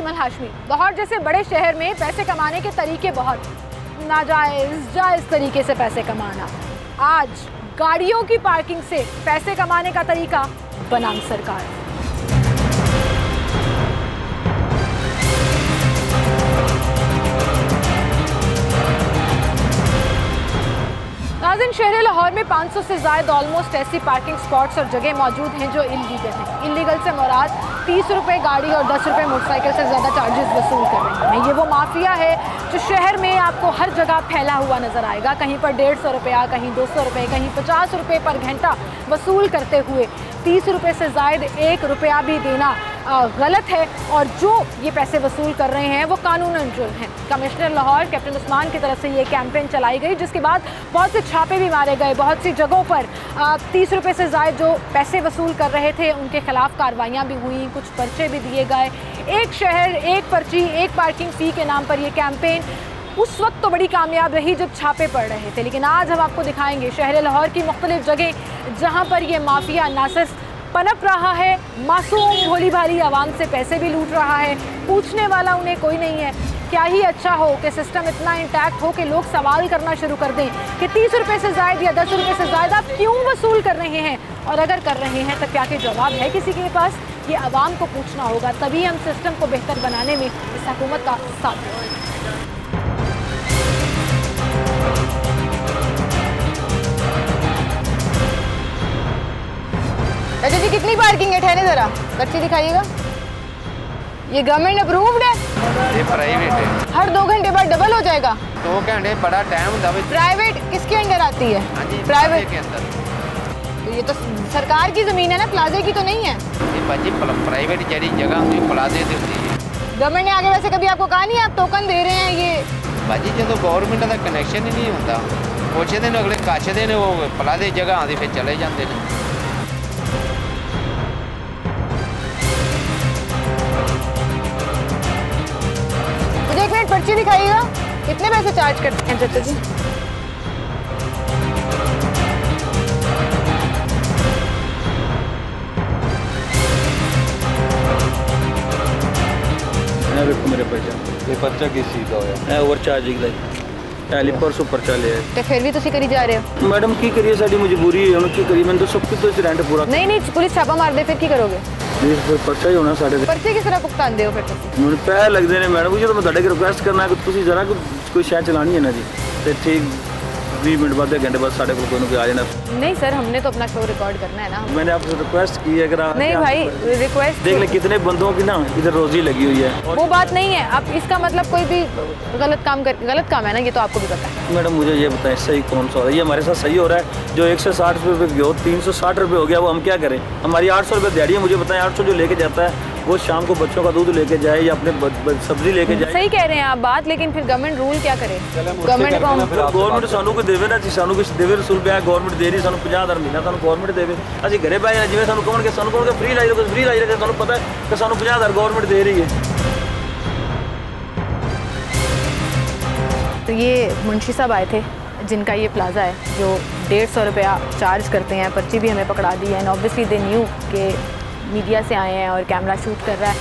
सीमल हाशमी। लाहौर जैसे बड़े शहर में पैसे कमाने के तरीके बहुत जायज़ तरीके से पैसे कमाना। आज गाड़ियों की पार्किंग से पैसे कमाने का तरीका बनाम सरकार। नाज़रीन, शहर लाहौर में 500 से ज़ायद ऑलमोस्ट ऐसी पार्किंग स्पॉट्स और जगह मौजूद हैं जो इलीगल हैं। इलीगल से मुराद 30 रुपये गाड़ी और 10 रुपये मोटरसाइकिल से ज़्यादा चार्जेस वसूल कर रहे हैं। ये वो माफिया है जो शहर में आपको हर जगह फैला हुआ नज़र आएगा। कहीं पर 150 रुपया, कहीं 200 रुपये, कहीं 50 रुपये पर घंटा वसूल करते हुए 30 रुपये से ज़ायद 1 रुपया भी देना गलत है। और जो ये पैसे वसूल कर रहे हैं वो कानूनन जुर्म है। कमिश्नर लाहौर कैप्टन उस्मान की तरफ से ये कैंपेन चलाई गई, जिसके बाद बहुत से छापे भी मारे गए। बहुत सी जगहों पर 30 रुपये से ज़ायद जो पैसे वसूल कर रहे थे उनके खिलाफ कार्रवाइयाँ भी हुई, कुछ पर्चे भी दिए गए। एक शहर एक पर्ची एक पार्किंग फ़ी के नाम पर यह कैंपेन उस वक्त तो बड़ी कामयाब रही जब छापे पड़ रहे थे, लेकिन आज हम आपको दिखाएंगे शहर लाहौर की मुख्तलिफ जगह जहाँ पर यह माफिया नासस पनप रहा है। मासूम भोली भाली आवाम से पैसे भी लूट रहा है, पूछने वाला उन्हें कोई नहीं है। क्या ही अच्छा हो कि सिस्टम इतना इंटैक्ट हो कि लोग सवाल करना शुरू कर दें कि 30 रुपये से ज़ायद या 10 रुपये से ज़ायद आप क्यों वसूल कर रहे हैं, और अगर कर रहे हैं तो क्या के जवाब है किसी के पास? ये आवाम को पूछना होगा, तभी हम सिस्टम को बेहतर बनाने में इस हुकूमत का साथ देंगे। अच्छा जी, कितनी पार्किंग है? ठहरे जरा, पर्ची दिखाइएगा। ये गवर्नमेंट अप्रूव्ड है? ये प्राइवेट है। हर 2 घंटे बाद डबल हो जाएगा? 2 घंटे बड़ा टाइम होता है। प्राइवेट किसके अंडर आती है? प्राइवेट के अंदर। तो ये तो सरकार की जमीन है ना, प्लाजे की तो नहीं है। ये बाजी प्राइवेट जड़ी जगह होती प्लाजे से होती है। गवर्नमेंट ने आगे वैसे कभी आपको कहा नहीं आप टोकन दे रहे हैं? ये बाजी जो गवर्नमेंट का कनैक्शन ही नहीं होता, पुछते अगले कछते ने वो प्लाजे जगह आती फिर चले जाते हैं। मुझे 1 मिनट पर्ची दिखाइएगा, कितने पैसे चार्ज करते हैं चाचा जी? देखो मेरे पैसा ये पर्चा किस चीज़ का होया ओवर चार्जिंग लाइक परसों पर्चा लिया तो फिर भी तुसी करी जा रहे हो? मैडम की करिए, साड़ी मजबूरी है, उन्होंने की करिए, मैंने तो सब कुछ तो रेंट पूरा नहीं पुलिस छापा मार दे फिर की करोगे? फिर पर्चा ही होना साढ़े। पर्चे किस तरह भुगतान दे हो फिर तुसी? मैंने पैसे लगते हैं मैडम, मुझे तो मैं तुहाडे रिक्वेस्ट करना कि तुसी जरा कोई शहर चलानी है ना जी, तो ठीक 20 मिनट बाद 1 घंटे बाद साढ़े को कोई आ जाना। नहीं सर, हमने तो अपना शो रिकॉर्ड करना है ना। मैंने आपसे रिक्वेस्ट की है, अगर नहीं भाई रिक्वेस्ट देख ले कितने बंदों की ना इधर रोजी लगी हुई है। वो बात नहीं है, अब इसका मतलब कोई भी गलत काम है ना, ये तो आपको भी पता है। मैडम मुझे ये बताएं सही कौन सा हो रहा है? ये हमारे साथ सही हो रहा है? जो 160 रुपये गया 360 रुपये हो गया, वो हम क्या करें? हमारी 800 रुपये दिहाड़ी है, मुझे बताएं 800 जो लेके जाता है वो शाम को बच्चों का दूध लेके जाए या अपने सब्जी लेके जाए। सही कह रहे हैं आप बात, लेकिन फिर गवर्नमेंट रूल क्या करे? गवर्नमेंट सानू को देवे ना जी, सानू कुछ देवे रसूल पे गवर्नमेंट दे रही, सानू 50,000 महीना सानू गवर्नमेंट देवे। असं घरे बह जाए जिवें सानू कहोगे सानू कहोगे फ्री लाई रखो, फ्री लाई रखे, सानू पता है कि सानू 50,000 गवर्नमेंट दे रही है। तो ये मुंशी साहब आए थे जिनका ये प्लाजा है जो 150 रुपया चार्ज करते हैं। पर्ची भी हमें पकड़ा दी है एंड ऑब्वियसली दे न्यू के मीडिया से आए हैं और कैमरा शूट कर रहा है।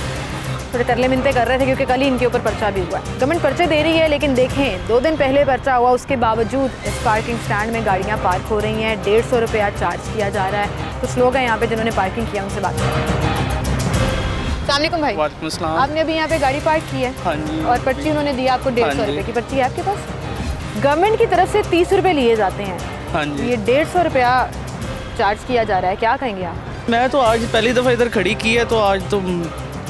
थोड़े तरले मिनते कर रहे थे क्योंकि कल ही इनके ऊपर पर्चा भी हुआ है। गवर्नमेंट पर्चे दे रही है, लेकिन देखें 2 दिन पहले पर्चा हुआ, उसके बावजूद इस पार्किंग स्टैंड में गाड़ियाँ पार्क हो रही हैं। 150 रुपया चार्ज किया जा रहा है। कुछ लोग हैं यहाँ पे जिन्होंने पार्किंग किया, उनसे बात करें। अस्सलामुअलैकुम भाई। वालेकुम अस्सलाम। आपने अभी यहाँ पे गाड़ी पार्क की है? हाँ जी। और पर्ची उन्होंने दी आपको 150 रुपये की पर्ची है आपके पास? गवर्नमेंट की तरफ से 30 रुपये लिए जाते हैं। हाँ जी। ये 150 रुपया चार्ज किया जा रहा है, क्या कहेंगे आप? मैं तो आज पहली दफ़ा इधर खड़ी की है, तो आज तो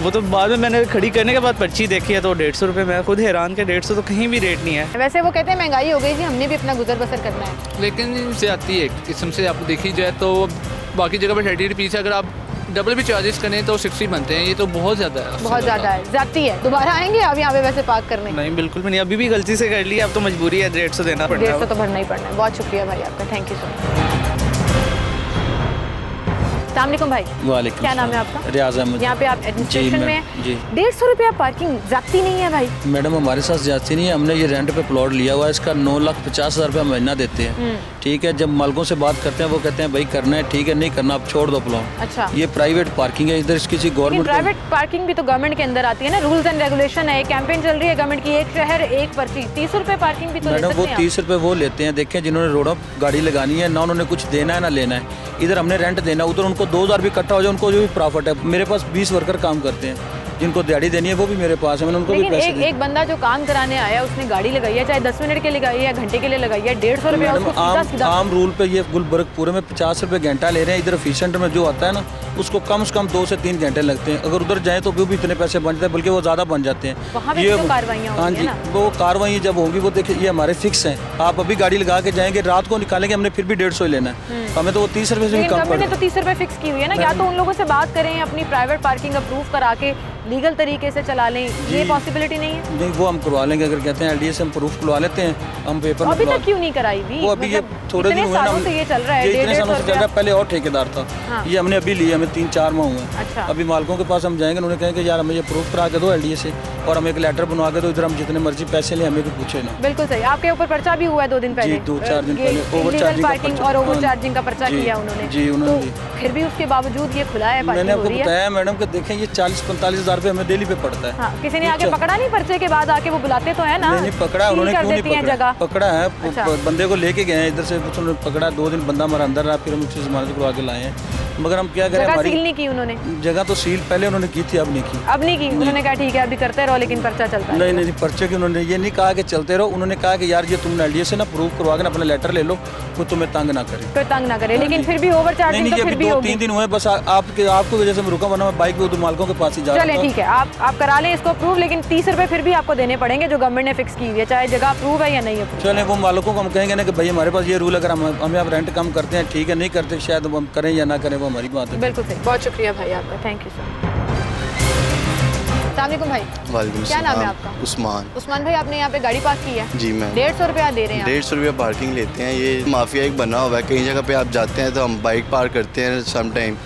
वो तो बाद में मैंने खड़ी करने के बाद पर्ची देखी है तो 150 रुपये। मैं खुद हैरान के 150 तो कहीं भी रेट नहीं है। वैसे वो कहते हैं महंगाई हो गई जी, हमने भी अपना गुजर बसर करना है। लेकिन इनसे आती है एक किस्म से, आप देखी जाए तो बाकी जगह पर 30 रुपीज़ है, अगर आप डबल भी चार्जेस करें तो 60 बनते हैं। ये तो बहुत ज़्यादा है, बहुत ज़्यादा है, ज़्यादती है। दोबारा आएंगे आप यहाँ पे वैसे पार्क करने? नहीं बिल्कुल भी नहीं, अभी भी गलती से कर लिया, अब तो मजबूरी है 150 देना पड़ता है। 150 तो भरना ही पड़ना है। बहुत शुक्रिया भाई आपका, थैंक यू सो मच। अस्सलाम वालेकुम भाई। वालेकुम क्या नाम है सलाम। आपका? रियाज अहमद। यहाँ पे आप एडमिनिस्ट्रेशन में मैम, हैं। जी 150 रुपया पार्किंग जाती नहीं है भाई? मैडम हमारे साथ ज्यादा नहीं है, हमने ये रेंट पे प्लॉट लिया हुआ है, इसका 9,50,000 रुपया महीना देते हैं। ठीक है, जब मालिकों से बात करते हैं वो कहते हैं भाई करना है ठीक है, नहीं करना आप छोड़ दो प्लॉट। अच्छा, ये प्राइवेट पार्किंग है, इधर किसी गवर्नमेंट प्राइवेट पार्किंग भी तो गवर्नमेंट के अंदर आती है ना, रूल्स एंड रेगुलेशन है, कैंपेन चल रही है गवर्नमेंट की, एक शहर एक पर्ची। 30 रुपए पार्किंग भी तो ले मैडम सकते वो हैं 30 रुपये वो लेते हैं। देखें जिन्होंने रोडों गाड़ी लगानी है ना, उन्होंने कुछ देना है ना लेना है, इधर हमने रेंट देना, उधर उनको 2,000 भी इकट्ठा हो जाए उनको जो भी प्रॉफिट है। मेरे पास 20 वर्कर काम करते हैं, जिनको दिहाड़ी देनी है वो भी मेरे पास है, मैंने उनको भी लेकिन पैसे एक बंदा जो काम कराने आया उसने गाड़ी लगाई है, चाहे 10 मिनट के लिए लगाई है, घंटे के लिए लगाई है, 150 रुपया उसको सीधा सीधा। आम रूल पे ये गुलबर्गपुर में 50 रुपये घंटा ले रहे हैं। इधर फीस सेंटर में जो आता है ना उसको कम से कम 2 से 3 घंटे लगते हैं। अगर उधर जाएँ तो वो भी इतने पैसे बन जाते हैं, बल्कि वो ज़्यादा बन जाते हैं। वहाँ पे तो कार्रवाइयाँ हाँ होंगी जी, ना? वो कार्रवाई जब होंगी वो देखिए ये हमारे फिक्स हैं। आप अभी गाड़ी लगा के जाएंगे, रात को निकालेंगे, हमने फिर भी 150 ही लेना है, हमें तो वो 30 रुपये से भी लेकिन कम गवर्नमेंट ने पड़ेगा। तो 30 रुपए फिक्स की हुई है ना, या तो उन लोगों से बात करें, अपनी प्राइवेट पार्किंग अप्रूव करा के लीगल तरीके से चला लें, ये पॉसिबिलिटी नहीं है? नहीं वो हम करवा लेंगे, अगर कहते हैं LDA से हम प्रूफ करवा लेते हैं, हम पेपर में अभी तक क्यों नहीं कराई भी? वो अभी ये थोड़े दिन हुए ना, से ये चल रहा है, ये इतने 150 सालों से चल रहा है। पहले और ठेकेदार था, हाँ। ये हमने अभी लिया, हमें 3-4 माह हुए। अच्छा। अभी मालिकों के पास हम जाएंगे, उन्होंने कहेंगे यार हमें ये प्रूफ करा के दो LDA से, और हमें एक लेटर बनवा के दो, इधर हम जितने मर्जी पैसे लें हमें कोई पूछे ना। बिल्कुल सही। आपके ऊपर पर्चा भी हुआ है 2 दिन पहले? जी 2-4 दिन पहले ओवर पार्किंग और ओवर चार्जिंग का पर्चा जी, किया उन्होंने। जी उन्होंने तो फिर भी उसके बावजूद ये खुला है, मैंने पार्किंग हो आपको रही है। बताया मैडम कि देखें ये 40-45 हज़ार रुपये हमें डेली पे पड़ता है। हाँ, किसी ने आके पकड़ा नहीं पर्चे के बाद? आके वो बुलाते तो है ना? नहीं पकड़ा सील उन्होंने, कर क्यों नहीं देती हैं पकड़ा? जगह। पकड़ा है, अच्छा। बंदे को लेके गए हैं इधर से, उन्होंने पकड़ा, 2 दिन बंदा हमारा अंदर रहा, फिर हम उसकी जमानत करवा के लाए हैं। मगर हम क्या करें, जगह हमारी सील नहीं की उन्होंने? जगह तो सील पहले उन्होंने की थी, अब नहीं की। अब नहीं की? उन्होंने कहा ठीक है अभी करते रहो, लेकिन पर्चा चलता है। नहीं नहीं पर्चे की उन्होंने ये नहीं कहा कि चलते रहो, उन्होंने कहा कि यार ये तुमने LDA से ना प्रूफ करवा के अपना लेटर ले लो, कोई तुम्हें तंग ना करे, कोई तंग ना करे। लेकिन फिर भी ओवर चार्जिंग तो फिर भी 2-3 दिन हुए बस, आपको वजह से मैं रुका, वरना मैं बाइक पे उधर मालिकों के पास ही जा रहा चले था। ठीक है, आप करा लें इसको अप्रूव, लेकिन 30 रुपए फिर भी आपको देने पड़ेंगे जो गवर्नमेंट ने फिक्स की हुई है, चाहे जगह अप्रूव है या नहीं अप्रूव। चले वो मालिकों को हम कहेंगे ना कि भाई हमारे पास ये रूल, अगर हमें आप रेंट कम करते हैं ठीक है, नहीं करते शायद हम करें या ना करें, वो हमारी बात है। बिल्कुल सही, बहुत शुक्रिया भाई आपका, थैंक यू सर। अस्सलाम वालेकुम भाई। वालेकुम क्या नाम है सलाम। आपका? उस्मान। उस्मान भाई, आपने यहाँ पे गाड़ी पार्क की है? जी मैम। 150 रुपया दे रहे हैं? 150 रुपया पार्किंग लेते हैं, ये माफिया एक बना हुआ है। कई जगह पे आप जाते हैं तो हम बाइक पार्क करते हैं सम टाइम,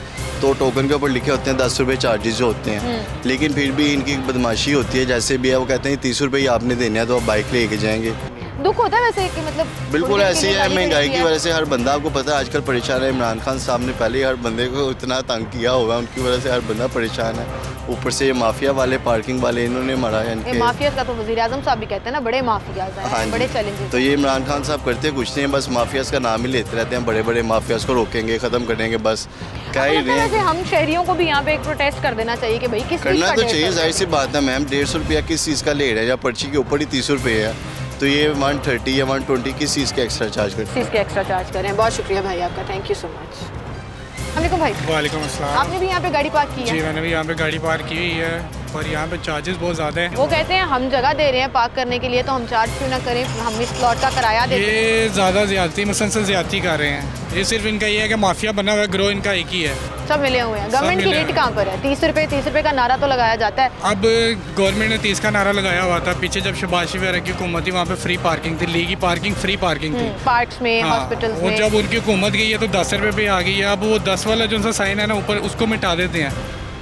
तो टोकन के ऊपर लिखे होते हैं 10 रुपये चार्जेस जो होते हैं, लेकिन फिर भी इनकी बदमाशी होती है। जैसे भी है वो कहते हैं 30 रुपये आपने देने हैं तो आप बाइक लेके जाएंगे। दुख होता है वैसे कि मतलब बिल्कुल ऐसी है, महंगाई की वजह से हर बंदा, आपको पता है आजकल परेशान है। इमरान खान साहब ने पहले ही हर बंदे को इतना तंग किया होगा, उनकी वजह से हर बंदा परेशान है। ऊपर से ये माफिया वाले, पार्किंग वाले, इन्होंने मारा है इनके। माफिया का तो वज़ीर आज़म साहब भी कहते हैं ना, बड़े माफियाज हैं। हाँ बड़े जी। चैलेंजेस। तो ये इमरान खान साहब करते कुछ नहीं, बस माफियाज का नाम ही लेते रहते हैं। बड़े बड़े माफियाज को रोकेंगे, ख़त्म करेंगे, बस क्या ही रहे हैं। हम शहरियों को भी यहाँ पे एक प्रोटेस्ट कर देना चाहिए कि भाई किस चीज़ करना का तो 150 चाहिए, जाहिर सी बात है मैम। 150 रुपया किस चीज़ का ले रहे हैं, या पर्ची के ऊपर ही 30 रुपये है, तो ये 130 या 120 किस चीज़ के एक्स्ट्रा चार्ज करते हैं? के एक्स्ट्रा चार्ज कर रहे हैं। बहुत शुक्रिया भाई आपका, थैंक यू सो मच। वालेकुम भाई। वालेकुम अस्सलाम। आपने भी यहाँ पे गाड़ी पार्क की है? जी मैंने भी यहाँ पे गाड़ी पार्क की हुई है, और यहाँ पे चार्जेस बहुत ज़्यादा हैं। वो कहते हैं हम जगह दे रहे हैं पार्क करने के लिए, तो हम चार्ज क्यों ना करें, हम इस प्लॉट का किराया देते हैं। ये ज़्यादा ज़्यादती मुसलसल ज़्यादती कर रहे हैं। ये सिर्फ इनका ये है कि माफिया बना हुआ है, ग्रो इनका एक ही है। सब मिले हुए हैं। गवर्नमेंट की मिले रेट हुए कहाँ पर है? 30 रुपये का नारा तो लगाया जाता है। अब गवर्नमेंट ने 30 का नारा लगाया हुआ था पीछे, जब शहबाज शरीफ वगैरह की हुकूमत थी, वहाँ पे फ्री पार्किंग थी, लीगी पार्किंग, फ्री पार्किंग थी पार्क्स में, हाँ, हॉस्पिटल्स और में। जब उनकी हुकूमत गई है तो 10 रुपये पे आ गई है। अब वो 10 वाला जो सा साइन है ना ऊपर, उसको मिटा देते हैं।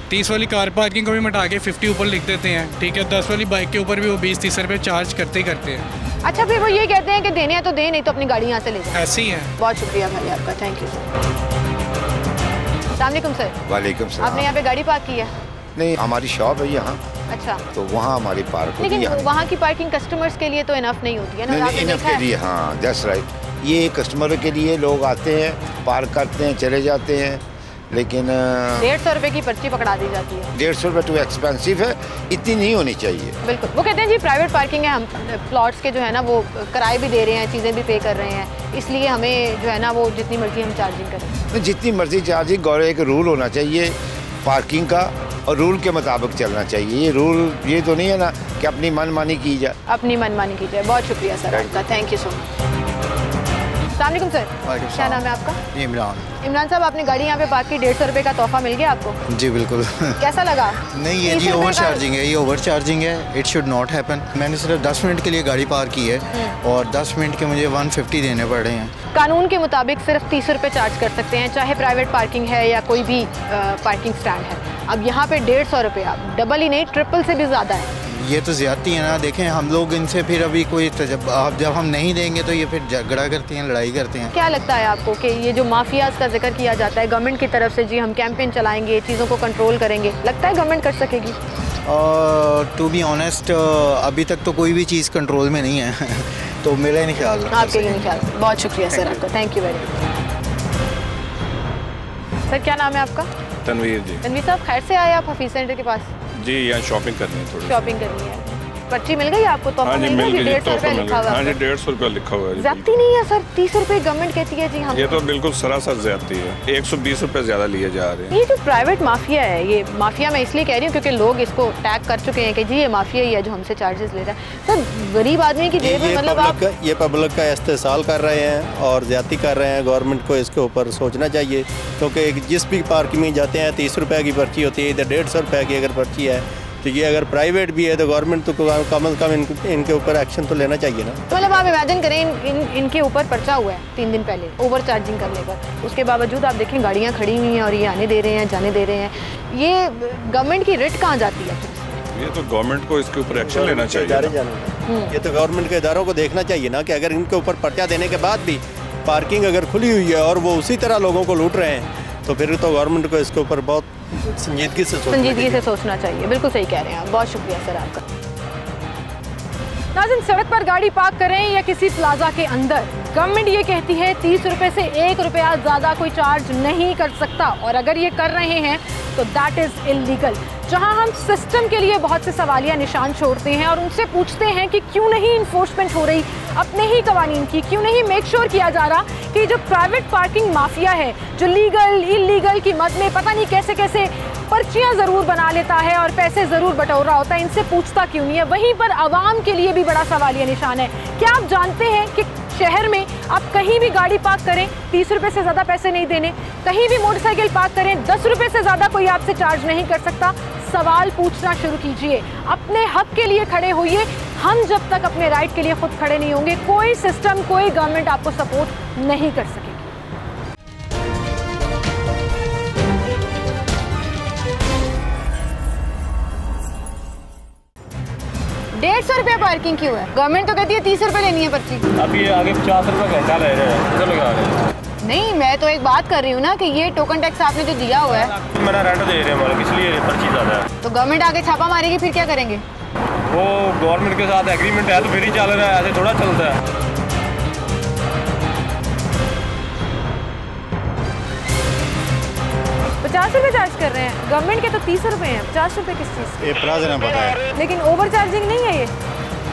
30 वाली कार पार्किंग को भी मिटा के 50 ऊपर लिख देते हैं, ठीक है। 10 वाली बाइक के ऊपर भी वो 20-30 रुपये चार्ज करते ही करते हैं। अच्छा, फिर वो ये कहते हैं कि देने हैं तो दे, नहीं तो अपनी गाड़ी यहाँ से ले जाए। ऐसे ही है। बहुत शुक्रिया भाई आपका, थैंक यू सर। अस्सलाम सर। वालेकुम सलाम। आपने यहाँ पे गाड़ी पार्क की है? नहीं, हमारी शॉप है यहाँ, अच्छा। तो वहाँ हमारी पार्क होती है। लेकिन वहाँ की पार्किंग कस्टमर्स के लिए तो इनफ नहीं होती है ना? नहीं, इनफ के लिए, हाँ दैट्स राइट। ये कस्टमरों के लिए लोग आते हैं, पार्क करते हैं, चले जाते हैं, लेकिन 150 रुपये की पर्ची पकड़ा दी जाती है। 150 रुपये टू एक्सपेंसिव है, इतनी नहीं होनी चाहिए। बिल्कुल। वो कहते हैं जी प्राइवेट पार्किंग है, हम प्लॉट्स के जो है ना वो किराए भी दे रहे हैं, चीज़ें भी पे कर रहे हैं, इसलिए हमें जो है ना वो जितनी मर्जी हम चार्जिंग करें। जितनी मर्जी चार्जिंग, गौरव एक रूल होना चाहिए पार्किंग का, और रूल के मुताबिक चलना चाहिए। ये रूल ये तो नहीं है ना कि अपनी मनमानी की जाए। अपनी मनमानी की जाए। बहुत शुक्रिया सर आपका, थैंक यू सो मच। अस्सलाम वालेकुम सर, क्या नाम है आपका? इमरान। इमरान साहब, आपने गाड़ी यहाँ पे पार्क की, 150 रुपये का तोहफा मिल गया आपको? जी बिल्कुल। कैसा लगा? नहीं, ये जी ओवर चार्जिंग है, ये ओवर चार्जिंग है, इट शुड नॉट हैपन। मैंने सिर्फ 10 मिनट के लिए गाड़ी पार्क की है और 10 मिनट के मुझे 150 देने पड़ रहे हैं। कानून के मुताबिक सिर्फ 30 रुपये चार्ज कर सकते हैं, चाहे प्राइवेट पार्किंग है या कोई भी पार्किंग स्टैंड है। अब यहाँ पे 150 रुपये, डबल ही नहीं ट्रिपल से भी ज़्यादा है। ये तो ज़्यादती है ना। देखें, हम लोग इनसे फिर अभी कोई जब हम नहीं देंगे तो ये फिर झगड़ा करते हैं, लड़ाई करते हैं। क्या लगता है आपको कि ये जो माफियाज का जिक्र किया जाता है गवर्नमेंट की तरफ से, जी हम कैंपेन चलाएंगे, चीज़ों को कंट्रोल करेंगे, लगता है गवर्नमेंट कर सकेगी? टू बी ऑनेस्ट, अभी तक तो कोई भी चीज़ कंट्रोल में नहीं है। तो मेरा नहीं ख्याल। आपके लिए नहीं ख्याल। बहुत शुक्रिया सर आपका, thank you very much. Sir, क्या नाम है आपका? तनवीर जी। तनवीर साहब, खैर से आए आप हफीज सेंटर के पास? जी, यहाँ शॉपिंग करनी है, थोड़ी शॉपिंग करनी है। पर्ची मिल गई आपको? तो हाँ जी, मिल गई। 150 रुपये लिखा हुआ है। हाँ जी, 150 रुपये लिखा हुआ है। ज्यादती नहीं है सर, 30 रुपये गवर्नमेंट कहती है जी हम। ये तो बिल्कुल सरासर ज्यादती है, 120 रुपये ज़्यादा लिए जा रहे हैं। ये जो प्राइवेट माफिया है, ये माफिया मैं इसलिए कह रही हूँ क्योंकि लोग इसको टैग कर चुके हैं कि जी ये माफिया ही है जो हमसे चार्जेस ले रहा है। सर, गरीब आदमी की जेब में मतलब आप ये पब्लिक का इस्तेसाल कर रहे हैं और ज्यादती कर रहे हैं। गवर्नमेंट को इसके ऊपर सोचना चाहिए, क्योंकि जिस भी पार्क में जाते हैं 30 रुपये की पर्ची होती है, इधर 150 रुपये की अगर पर्ची है, तो ये अगर प्राइवेट भी है तो गवर्नमेंट तो कम से कम इनके ऊपर एक्शन तो लेना चाहिए ना। मतलब आप इमेजिन करें, इनके ऊपर पर्चा हुआ है 3 दिन पहले ओवर चार्जिंग करने पर, उसके बावजूद आप देखें गाड़ियाँ खड़ी हुई हैं और ये आने दे रहे हैं, जाने दे रहे हैं। ये गवर्नमेंट की रिट कहाँ जाती है? ये तो गवर्नमेंट को इसके ऊपर एक्शन लेना चाहिए। ये तो गवर्नमेंट के इदारों को देखना चाहिए ना कि अगर इनके ऊपर पर्चा देने के बाद भी पार्किंग अगर खुली हुई है और वो उसी तरह लोगों को लूट रहे हैं, तो फिर तो गवर्नमेंट को इसके ऊपर बहुत संजीदगी से सोचना चाहिए। बिल्कुल सही कह रहे हैं आप, बहुत शुक्रिया सर आपका। नाज़रीन, सड़क पर गाड़ी पार्क करें या किसी प्लाजा के अंदर, गवर्नमेंट ये कहती है 30 रुपये से 1 रुपया ज़्यादा कोई चार्ज नहीं कर सकता, और अगर ये कर रहे हैं तो दैट इज़ इलीगल। जहां हम सिस्टम के लिए बहुत से सवालिया निशान छोड़ते हैं और उनसे पूछते हैं कि क्यों नहीं इन्फोर्समेंट हो रही अपने ही कवानीन की, क्यों नहीं मेक श्योर किया जा रहा कि जो प्राइवेट पार्किंग माफिया है, जो लीगल इलीगल की मद में पता नहीं कैसे कैसे पर्चियां ज़रूर बना लेता है और पैसे ज़रूर बटोर रहा होता है, इनसे पूछता क्यों नहीं है? वहीं पर आवाम के लिए भी बड़ा सवालिया निशान है। क्या आप जानते हैं कि शहर में आप कहीं भी गाड़ी पार्क करें 30 रुपये से ज़्यादा पैसे नहीं देने, कहीं भी मोटरसाइकिल पार्क करें 10 रुपये से ज़्यादा कोई आपसे चार्ज नहीं कर सकता? सवाल पूछना शुरू कीजिए, अपने हक के लिए खड़े होइए। हम जब तक अपने राइट के लिए खुद खड़े नहीं होंगे, कोई सिस्टम, कोई गवर्नमेंट आपको सपोर्ट नहीं कर सकेगी। 150 रुपये पार्किंग क्यों है? गवर्नमेंट तो कहती है 30 रुपये लेनी है पर्ची। अब ये आगे 50 रुपये घंटा ले रहे हैं, किधर लगा रहे हैं? नहीं, मैं तो एक बात कर रही हूँ ना कि ये टोकन टैक्स आपने जो दिया हुआ है, मैंने रेंट दे रहे हैं मालिक, इसलिए पर्ची ज़्यादा है। तो गवर्नमेंट आगे छापा मारेगी, फिर क्या करेंगे? वो गवर्नमेंट के साथ एग्रीमेंट है तो फिर ही चल रहा है, ऐसे थोड़ा चलता है। ₹50 चार्ज कर रहे हैं, गवर्नमेंट के तो 30 रुपये हैं। 50 रुपये किस चीज़ के? ये प्लाजा पता है, लेकिन ओवर चार्जिंग नहीं है ये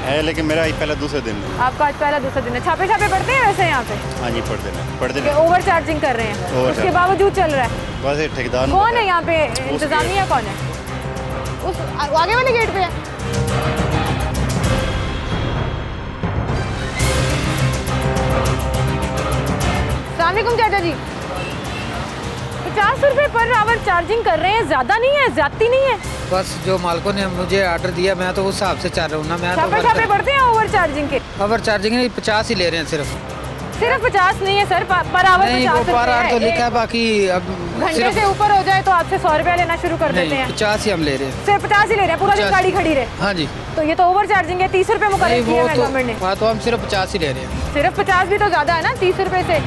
है, लेकिन मेरा ही पहला दूसरा दिन है। आपका आज पहला दूसरा दिन है। छापे पड़ते हैं वैसे यहाँ पे? हाँ जी, पढ़ते हैं। ओवर चार्जिंग कर रहे हैं, उसके बावजूद चल रहा है। बस ठेकेदार कौन है यहाँ पे? इंतजामिया कौन है? उस आगे वाले गेट पे है। अस्सलाम वालेकुम चाचा जी, 50 रुपये पर आवर चार्जिंग कर रहे हैं, ज़्यादा नहीं है? ज्यादती नहीं है? बस जो मालिकों ने मुझे ऑर्डर दिया मैं तो उस हिसाब से चल रहा हूँ ना। मैं छापे पड़ते हैं ओवर चार्जिंग के? ओवर चार्जिंग नहीं, 50 ही ले रहे हैं सिर्फ 50 नहीं है sir, per hour 50 per hour तो लिखा है, बाकी अब घंटे से ऊपर हो जाए तो आपसे 100 रुपया लेना शुरू कर देते हैं। 50 ही हम ले रहे हैं, सिर्फ 50 ही ले रहे हैं, पूरा दिन गाड़ी खड़ी रहे। हाँ जी, तो ये तो ओवर चार्जिंग है, 30 रुपये मुकर्रर किया है गवर्नमेंट ने। हाँ, तो हम सिर्फ 50 ही ले रहे हैं। सिर्फ 50 भी तो ज़्यादा है ना 30 रुपये से।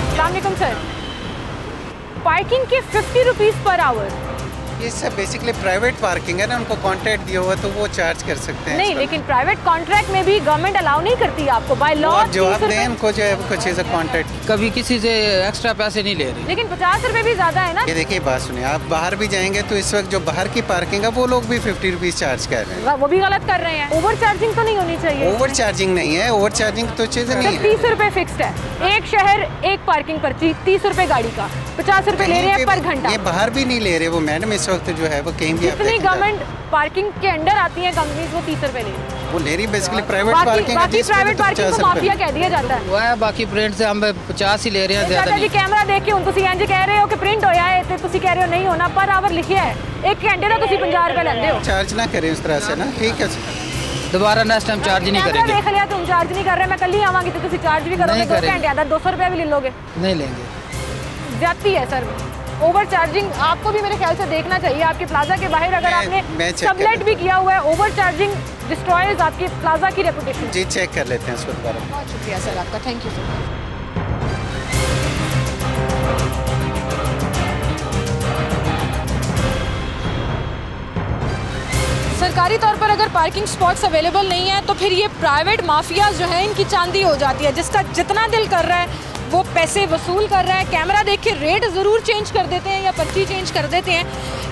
अस्सलामुअलैकुम सर, पार्किंग के 50 रुपीज़ पर आवर, ये सब बेसिकली प्राइवेट पार्किंग है ना, उनको कॉन्ट्रैक्ट दिया हुआ तो वो चार्ज कर सकते हैं। नहीं, लेकिन प्राइवेट कॉन्ट्रैक्ट में भी गवर्नमेंट अलाउ नहीं करती आपको बाय लॉ। जवाब दें उनको जो है कुछ ऐसा कॉन्ट्रैक्ट, कभी किसी से एक्स्ट्रा पैसे नहीं ले रहे। लेकिन 50 रुपये भी ज़्यादा है ना। ये देखिए बात सुनिए, आप बाहर भी जाएंगे तो इस वक्त जो बाहर की पार्किंग है वो लोग भी 50 रुपीज़ चार्ज कर रहे हैं, वो भी गलत कर रहे हैं। ओवर चार्जिंग तो नहीं होनी चाहिए। ओवर चार्जिंग नहीं है, ओवर चार्जिंग तो चीज़ नहीं है। 30 रुपये फिक्स्ड है, एक शहर एक पार्किंग पर्ची, 30 रुपये गाड़ी का। 50 रुपए ले रहे हैं पर घंटा। ये बाहर भी नहीं ले रहे वो मैडम, इस वक्त जो है वो कहीं भी जितनी गवर्नमेंट पार्किंग के अंडर आती है कंपनीज वो 30 रुपए ले रही है। वो ले रही बेसिकली प्राइवेट पार्किंग। बाकी प्राइवेट पार्किंग को माफिया कह दिया जाता है। वो है बाकी प्रिंट से हम 50 ही ले रहे हैं ज्यादा जी कैमरा देख के उनको इंज कह रहे हो कि प्रिंट होया है ते तुसी कह रहे हो नहीं होना, पर आवर लिखिया है 1 घंटे का तुसी 50 रुपए लेंदे हो। चार्ज ना करें उस तरह से ना, ठीक है दोबारा नेक्स्ट टाइम चार्ज नहीं करेंगे। देख लिया तुम चार्ज नहीं कर रहे, मैं कल ही आवांगी तो तुसी चार्ज भी करोगे 2 घंटे आधा 200 रुपए भी ले लोगे। नहीं लेंगे, ज्यादती है सर। ओवर चार्जिंग आपको भी मेरे ख्याल से देखना चाहिए। आपके प्लाजा के बाहर अगर आपने सबलेट भी किया हुआ है, ओवर चार्जिंग डिस्ट्रॉयज आपकी प्लाजा की रेपुटेशन। जी चेक कर लेते हैं इसको दोबारा। बहुत शुक्रिया सर आपका, थैंक यू सर। सरकारी तौर पर अगर पार्किंग स्पॉट्स अवेलेबल नहीं है तो फिर ये प्राइवेट माफिया जो है इनकी चांदी हो जाती है। जिसका जितना दिल कर रहा है वो पैसे वसूल कर रहा है। कैमरा देख के रेट ज़रूर चेंज कर देते हैं या पर्ची चेंज कर देते हैं,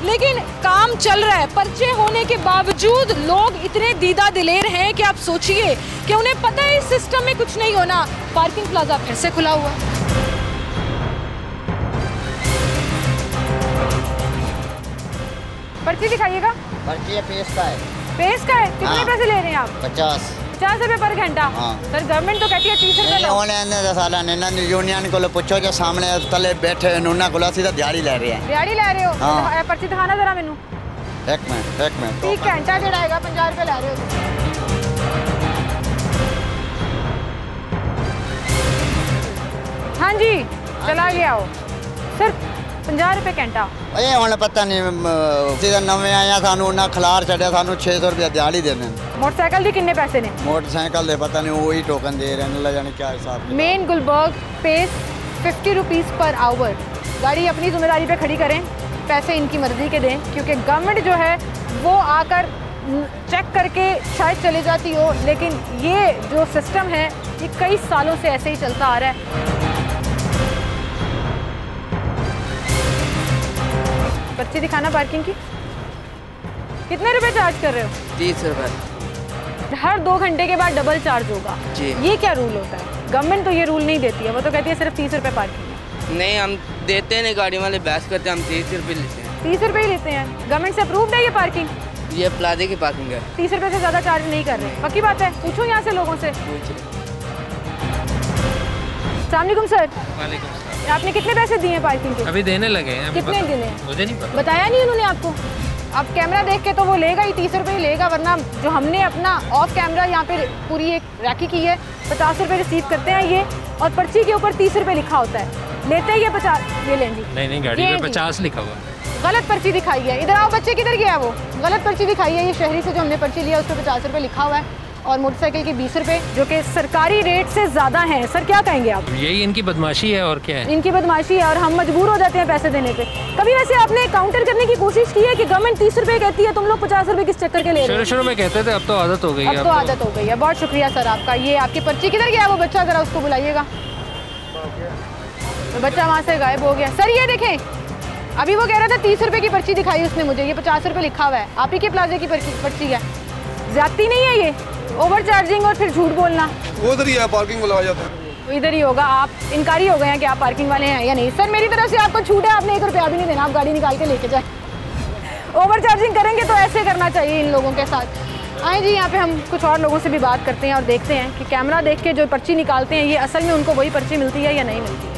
लेकिन काम चल रहा है। पर्चे होने के बावजूद लोग इतने दीदा दिलेर हैं कि आप सोचिए कि उन्हें पता है इस सिस्टम में कुछ नहीं होना। पार्किंग प्लाजा फिर से खुला हुआ है। पर्ची दिखाइएगा। पर्ची पेश का है। पेश का है? कितने पैसे ले रहे हैं आप? 50 रुपए पर घंटा। सर गवर्नमेंट तो कहती है 30 रुपए। यूनियन को पूछो जो सामने तले बैठे उन्होंने को सीधा दिहाड़ी ले रहे हैं। दिहाड़ी ले रहे हो? हाँ। पर्ची दिखाना जरा मैनू। एक मिनट ठीक घंटा जड़ाएगा 50 रुपए ले रहे हो। हाँ जी चला गया हो सर। 50 रुपए घंटा। ये हमें पता नहीं, सीधा नवे आया सानू ना खिलार चढ़िया सानू 600 रुपया दिहाड़ी देने। मोटरसाइकिल दी किन्ने पैसे ने? मोटरसाइकिल दे पता नहीं वही टोकन दे रहे हैं, अल्लाह जाने क्या हिसाब। Main Gulberg pays 50 rupees per hour. गाड़ी अपनी जिम्मेदारी पे खड़ी करें, पैसे इनकी मर्जी के दें, क्योंकि गवर्नमेंट जो है वो आकर चेक करके शायद चले जाती हो, लेकिन ये जो सिस्टम है ये कई सालों से ऐसे ही चलता आ रहा है। पर्ची दिखाना पार्किंग की। कितने रुपए चार्ज कर रहे हो? 30 रुपए। हर 2 घंटे के बाद डबल चार्ज होगा जी। ये क्या रूल होता है? गवर्नमेंट तो ये रूल नहीं देती है, वो तो कहती है सिर्फ 30 रुपए पार्किंग। नहीं हम देते हैं, गाड़ी वाले बहस करते हैं, हम 30 रुपए लेते हैं। 30 रुपए ही लेते हैं? गवर्नमेंट से अप्रूव्ड है ये पार्किंग? ये प्लाजे की पार्किंग है। 30 रुपए से ज़्यादा चार्ज नहीं कर रहे? पक्की बात है? पूछो यहाँ से लोगों से। अस्सलामुअलैकुम सर। वालेकुम सलाम। आपने कितने पैसे दिए हैं पार्किंग के? अभी देने लगे हैं। कितने दिए? मुझे नहीं पता। बताया नहीं उन्होंने आपको? आप कैमरा देख के तो वो लेगा ही 30 रुपए ही लेगा, वरना जो हमने अपना ऑफ कैमरा यहाँ पे पूरी एक रैकी की है 50 रुपए रिसीव करते हैं ये, और पर्ची के ऊपर 30 रुपए लिखा होता है। लेते ही ये 50 ये लें जी। नहीं गाड़ी पे 50 लिखा हुआ। गलत पर्ची दिखाई है। इधर आओ बच्चे, किधर गया वो? गलत पर्ची दिखाई है। ये शहरी से जो हमने पर्ची लिया उस पर 50 रुपए लिखा हुआ है और मोटरसाइकिल की 20 रुपए, जो कि सरकारी रेट से ज़्यादा हैं। सर क्या कहेंगे आप? यही इनकी बदमाशी है और क्या है? इनकी बदमाशी है और हम मजबूर हो जाते हैं पैसे देने पे। कभी वैसे आपने काउंटर करने की कोशिश की है कि गवर्नमेंट 30 रुपए कहती है, तुम लोग 50 रुपए किस चक्कर के ले रहे हो? शुरू में कहते थे, अब तो आदत हो गई है। अब तो आदत हो गई है। बहुत शुक्रिया सर आपका। ये आपकी पर्ची किधर गया वो बच्चा? ज़रा उसको बुलाइएगा। तो बच्चा वहाँ से गायब हो गया। सर ये देखें, अभी वो कह रहा था 30 रुपए की पर्ची दिखाई उसने मुझे, ये 50 रुपए लिखा हुआ है। आप ही के प्लाजे की पर्ची है। ज्यादती नहीं है ये? ओवर चार्जिंग और फिर झूठ बोलना। उधर ही है पार्किंग वाला आ जाता है। तो इधर ही होगा। आप इनकारी हो गए हैं कि आप पार्किंग वाले हैं या नहीं? सर मेरी तरफ से आपको छूट है, आपने 1 रुपया भी नहीं देना, आप गाड़ी निकाल के लेके जाए। ओवर चार्जिंग करेंगे तो ऐसे करना चाहिए इन लोगों के साथ। आए जी यहाँ पे हम कुछ और लोगों से भी बात करते हैं और देखते हैं कि कैमरा देख के जो पर्ची निकालते हैं ये असल में उनको वही पर्ची मिलती है या नहीं मिलती है।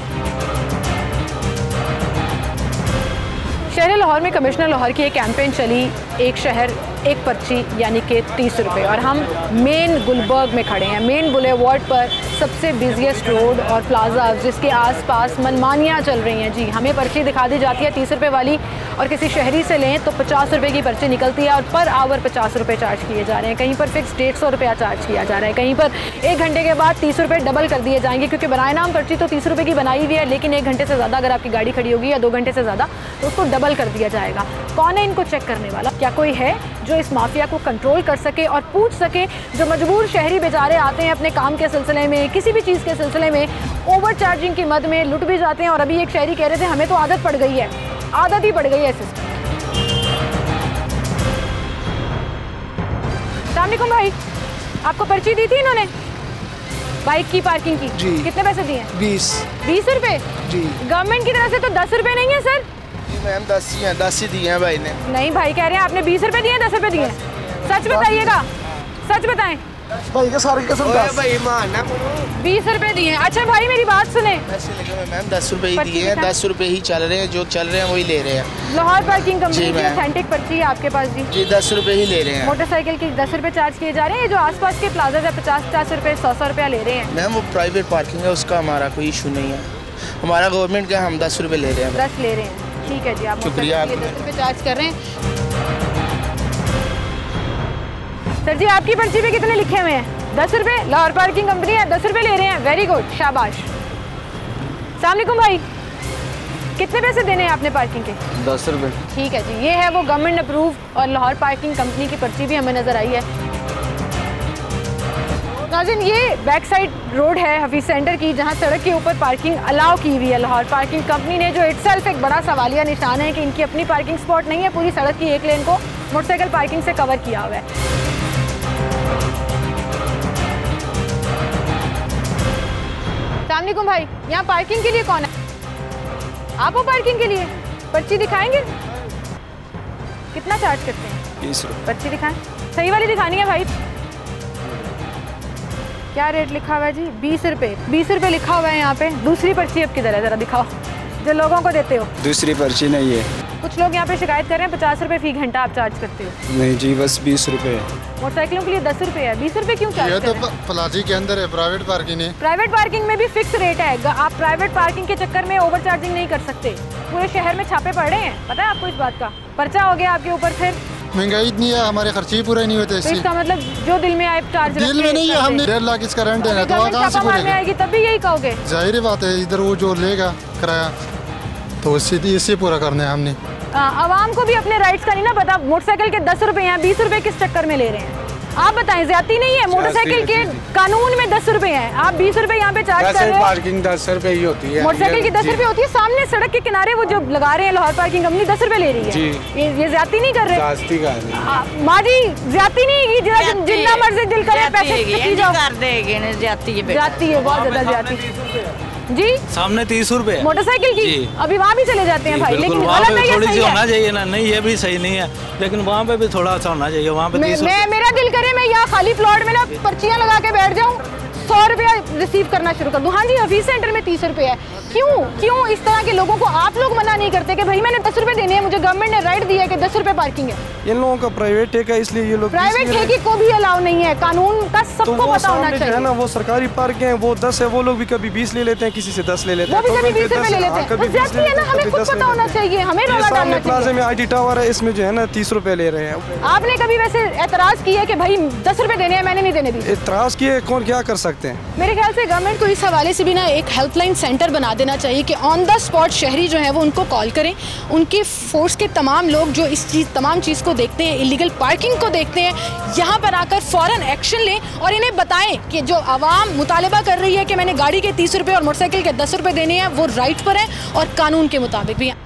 शहर लाहौर में कमिश्नर लाहौर की एक कैंपेन चली, एक शहर एक पर्ची यानी कि 30 रुपये, और हम मेन गुलबर्ग में खड़े हैं। मेन बुलेवार्ड पर सबसे बिजिएस्ट रोड और प्लाजा जिसके आसपास मनमानियाँ चल रही हैं। जी हमें पर्ची दिखा दी जाती है 30 रुपये वाली, और किसी शहरी से लें तो 50 रुपये की पर्ची निकलती है और पर आवर 50 रुपये चार्ज किए जा रहे हैं। कहीं पर फिक्स 150 रुपया चार्ज किया जा रहा है, कहीं पर 1 घंटे के बाद 30 रुपये डबल कर दिए जाएंगे, क्योंकि बनाए नाम पर्ची तो 30 रुपये की बनाई हुई है, लेकिन 1 घंटे से ज़्यादा अगर आपकी गाड़ी खड़ी होगी या 2 घंटे से ज़्यादा तो उसको डबल कर दिया जाएगा। कौन है इनको चेक करने वाला? क्या कोई है जो इस माफिया को कंट्रोल कर सके और पूछ सके? जो मजबूर शहरी बेचारे आते हैं अपने काम के सिलसिले में, किसी भी चीज़ के सिलसिले में, ओवर चार्जिंग की मद में लुट भी जाते हैं। और अभी एक शहरी कह रहे थे हमें तो आदत पड़ गई है, आदत ही पड़ गई है सिस्टम। अस्सलाम वालेकुम भाई, आपको पर्ची दी थी इन्होंने? बाइक की पार्किंग की जी। कितने पैसे दिए? 20 रुपए जी गवर्नमेंट की तरफ से तो 10 रुपए नहीं है सर? मैम 10 ही दिए हैं भाई ने। नहीं भाई कह रहे हैं आपने 20 रुपए दिए 10 रुपए दिए? सच बताइएगा, सच बताएं। भाई का सारी कसम भाई मानना 20 रुपए दिए। अच्छा भाई मेरी बात सुने, मैम 10 रुपए ही दिए हैं, 10 रुपए ही चल रहे हैं, जो चल रहे हैं वही ले रहे हैं। लाहौर पार्किंग कंपनी जी, की मैम। ऑथेंटिक पर्ची है आपके पास जी? जी 10 रुपए ही ले रहे हैं। मोटरसाइकिल की 10 रुपए चार्ज किए जा रहे हैं। ये जो आसपास के प्लाजा है 50-50 रुपए 100 रुपया ले रहे हैं। मैम वो प्राइवेट पार्किंग है, उसका हमारा कोई इशू नहीं है, हमारा गवर्नमेंट का, हम 10 रुपए ले रहे हैं। 10 ले रहे हैं, ठीक है जी। आप शुक्रिया। 10 रुपए चार्ज कर रहे हैं। सर जी आपकी पर्ची पे कितने लिखे हुए हैं? 10 रुपए। लाहौर पार्किंग कंपनी है, 10 रुपए ले रहे हैं। वेरी गुड, शाबाश। अस्सलाम वालेकुम भाई, कितने पैसे देने हैं आपने पार्किंग के? 10 रुपए। ठीक है जी, ये है वो गवर्नमेंट अप्रूव और लाहौर पार्किंग कंपनी की पर्ची भी हमें नजर आई है। नाज़रीन ये बैक साइड रोड है हफीज सेंटर की, जहां सड़क के ऊपर पार्किंग अलाउ की हुई है लाहौर पार्किंग कंपनी ने, जो इटसेल्फ एक बड़ा सवालिया निशान है कि इनकी अपनी पार्किंग स्पॉट नहीं है। पूरी सड़क की एक लेन को मोटरसाइकिल पार्किंग से कवर किया हुआ है। अस्सलामुअलैकुम भाई, यहाँ पार्किंग के लिए कौन है? आप हो पार्किंग के लिए? पर्ची दिखाएंगे? कितना चार्ज करते हैं? 20 रुपये। पर्ची दिखाएं, सही वाली दिखानी है भाई। क्या रेट लिखा हुआ है जी? 20 रुपये। 20 रुपये लिखा हुआ है यहाँ पे। दूसरी पर्ची अब किधर है, ज़रा दिखाओ जो लोगों को देते हो। दूसरी पर्ची नहीं है। कुछ लोग यहाँ पे शिकायत कर रहे हैं 50 रुपये फी घंटा आप चार्ज करते हो। नहीं जी, बस 20 रुपये। मोटरसाइकिलों के लिए 10 रुपये है, 20 रुपये क्यों चार्ज कर रहे हैं? प्लाजी के अंदर है, प्राइवेट पार्किंग है। प्राइवेट पार्किंग में भी फिक्स रेट है। आप प्राइवेट पार्किंग के चक्कर में ओवर चार्जिंग नहीं कर सकते। पूरे शहर में छापे पड़ रहे हैं, पता है आपको इस बात का? पर्चा हो गया आपके ऊपर। फिर महंगाई इतनी है, हमारे खर्चे ही पूरे नहीं होते। तो इसका मतलब जो दिल में आए चार्ज दिल में नहीं है, हमने 1.5 लाख इसका रेंट है, तो कहाँ से पूरे आएगी? तब भी यही कहोगे? जाहिर बात है, इधर वो जो लेगा किराया तो इससे पूरा करना है हमने। आवाम को भी अपने राइट्स का नहीं ना पता। मोटरसाइकिल के 10 रुपए हैं, 20 रुपए किस चक्कर में ले रहे हैं? आप बताएं, ज्यादती नहीं है? मोटरसाइकिल के कानून में 10 रुपए हैं, आप 20 रुपए यहाँ पे चार्ज कर रहे हैं। पार्किंग 10 रुपए ही होती है। मोटरसाइकिल की 10 रुपए होती है। सामने सड़क के किनारे वो जो लगा रहे हैं लाहौर पार्किंग कंपनी 10 रुपए ले रही है। ये ज्यादती नहीं कर रहे? माँ जी ज्यादती नहीं, जितना मर्जी दिल करे पैसे कर देगी। ज्यादती है, बहुत ज्यादा ज्यादती जी। सामने 30 रुपए मोटरसाइकिल की, अभी वहाँ भी चले जाते हैं भाई, लेकिन वहाँ पे थोड़ी सी होना है? चाहिए ना। नहीं ये भी सही नहीं है, लेकिन वहाँ पे भी थोड़ा सा होना चाहिए। वहाँ पे 30 रुपए। मेरा दिल करे मैं यहाँ खाली प्लॉट में ना पर्चियाँ लगा के बैठ जाऊँ, 100 रुपया रिसीव करना शुरू कर दूँ। हाँ जी, हफीज सेंटर में 30 रुपये है। क्यों इस तरह के लोगों को आप लोग मना नहीं करते कि भाई मैंने 10 रुपये देने हैं, मुझे गवर्नमेंट ने राइट दिया है कि 10 रुपये पार्किंग है? इन लोगों का प्राइवेट ठेका, इसलिए ये लोग प्राइवेट ठेके को भी अलाउ नहीं है, कानून का सबको पता होना चाहिए। है ना, वो सरकारी पार्क है, वो 10 है, वो लोग भी कभी 20 ले लेते हैं, किसी से 10 ले लेते हैं, वो भी कभी 20 रुपये ले लेते हैं। ज्यादती है ना, हमें खुद पता होना चाहिए, हमें रौला डालना प्लाजा चाहिए। में आईटी टावर है, इसमें जो है ना 30 रुपए ले रहे हैं। आपने कभी वैसे एतराज किया है कि भाई 10 रुपये देने हैं, मैंने नहीं देने दी? एतराज किए, कौन क्या कर सकते हैं? मेरे ख्याल से गवर्नमेंट को इस हवाले से भी ना एक हेल्पलाइन सेंटर बना देना चाहिए कि ऑन द स्पॉट शहरी जो है वो उनको कॉल करें। उनके फोर्स के तमाम लोग जो तमाम चीज़ को देखते हैं, इलीगल पार्किंग को देखते हैं, यहाँ पर आकर फ़ौरन एक्शन लें और इन्हें बताएं कि जो आवाम मुतालबा कर रही है कि मैंने गाड़ी के 30 रुपये और मोटरसाइकिल के 10 रुपये देने हैं, वो राइट पर है और कानून के मुताबिक भी है।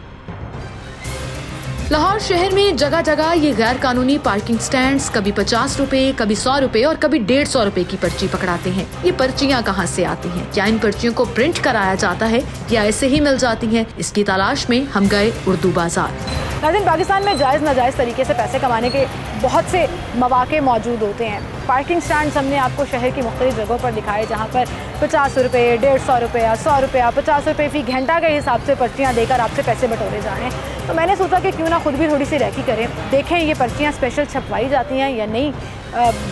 लाहौर शहर में जगह जगह ये गैर कानूनी पार्किंग स्टैंड्स कभी 50 रुपए, कभी 100 रुपए और कभी 150 रुपए की पर्ची पकड़ाते हैं। ये पर्चियाँ कहाँ से आती हैं? क्या इन पर्चियों को प्रिंट कराया जाता है या ऐसे ही मिल जाती हैं? इसकी तलाश में हम गए उर्दू बाजार। नाज़रीन, पाकिस्तान में जायज़ नाजायज़ तरीके से पैसे कमाने के बहुत से मौके मौजूद होते हैं। पार्किंग स्टैंड्स हमने आपको शहर की मुख्तलिफ जगहों पर दिखाए, जहाँ पर 50 रुपये, 150 रुपया, 100 रुपया, 50 रुपये फ़ी घंटा के हिसाब से पर्चियाँ देकर आपसे पैसे बटोरे जा रहे हैं। तो मैंने सोचा कि क्यों ना खुद भी थोड़ी सी रैकी करें, देखें ये पर्चियाँ स्पेशल छपवाई जाती हैं या नहीं।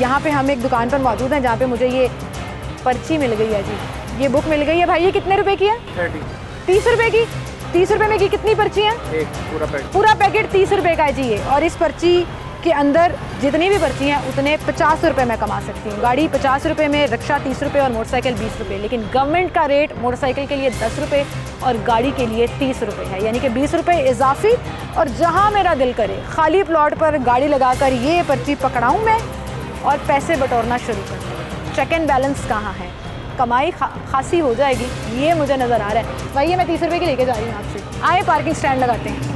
यहाँ पे हम एक दुकान पर मौजूद हैं जहाँ पे मुझे ये पर्ची मिल गई है जी, ये बुक मिल गई है। भाई ये कितने रुपए की है? 30 रुपए की। 30 रुपए में की कितनी पर्ची हैं? एक पूरा पैकेट 30 रुपए का है जी ये। और इस पर्ची के अंदर जितनी भी पर्ची हैं उतने 50 रुपए मैं कमा सकती हूँ। गाड़ी 50 रुपए में, रिक्शा 30 रुपए और मोटरसाइकिल 20 रुपए। लेकिन गवर्नमेंट का रेट मोटरसाइकिल के लिए 10 रुपए और गाड़ी के लिए 30 रुपए है, यानी कि 20 रुपए इजाफी। और जहाँ मेरा दिल करे खाली प्लॉट पर गाड़ी लगाकर ये पर्ची पकड़ाऊँ मैं और पैसे बटोरना शुरू कर दूँ। चेक एंड बैलेंस कहाँ है? कमाई खासी हो जाएगी, ये मुझे नज़र आ रहा है। भाई ये मैं 30 रुपए की लेके जा रही हूँ आपसे। आए पार्किंग स्टैंड लगाते हैं।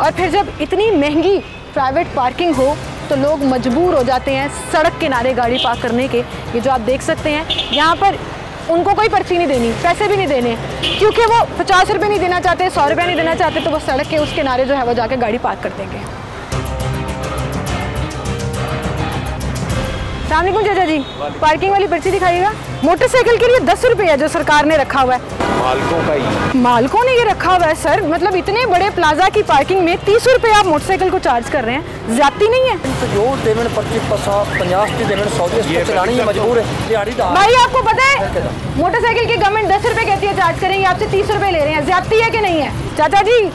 और फिर जब इतनी महंगी प्राइवेट पार्किंग हो तो लोग मजबूर हो जाते हैं सड़क किनारे गाड़ी पार्क करने के। ये जो आप देख सकते हैं यहाँ पर उनको कोई पर्ची नहीं देनी, पैसे भी नहीं देने, क्योंकि वो 50 रुपये नहीं देना चाहते, 100 रुपये नहीं देना चाहते, तो वो सड़क के उस किनारे जो है वो जाके गाड़ी पार्क कर देंगे। सलामुअलैकुम चाचा जी, पार्किंग वाली पर्ची दिखाइएगा। मोटरसाइकिल के लिए 10 रुपये है जो सरकार ने रखा हुआ है। मालकों का ही, मालकों ने ये रखा हुआ है सर। मतलब इतने बड़े प्लाजा की पार्किंग में 30 रुपये आप मोटरसाइकिल को चार्ज कर रहे हैं, ज्यादती नहीं है? जो पेमेंट 25-50 की पेमेंट 100 चलानी है, मजबूर है दिहाड़ीदार। भाई आपको पता है मोटरसाइकिल की गवर्नमेंट 10 रुपये कहती है चार्ज करेंगे, आपसे 30 रुपये ले रहे हैं, ज्यादती है कि नहीं है? चाचा जी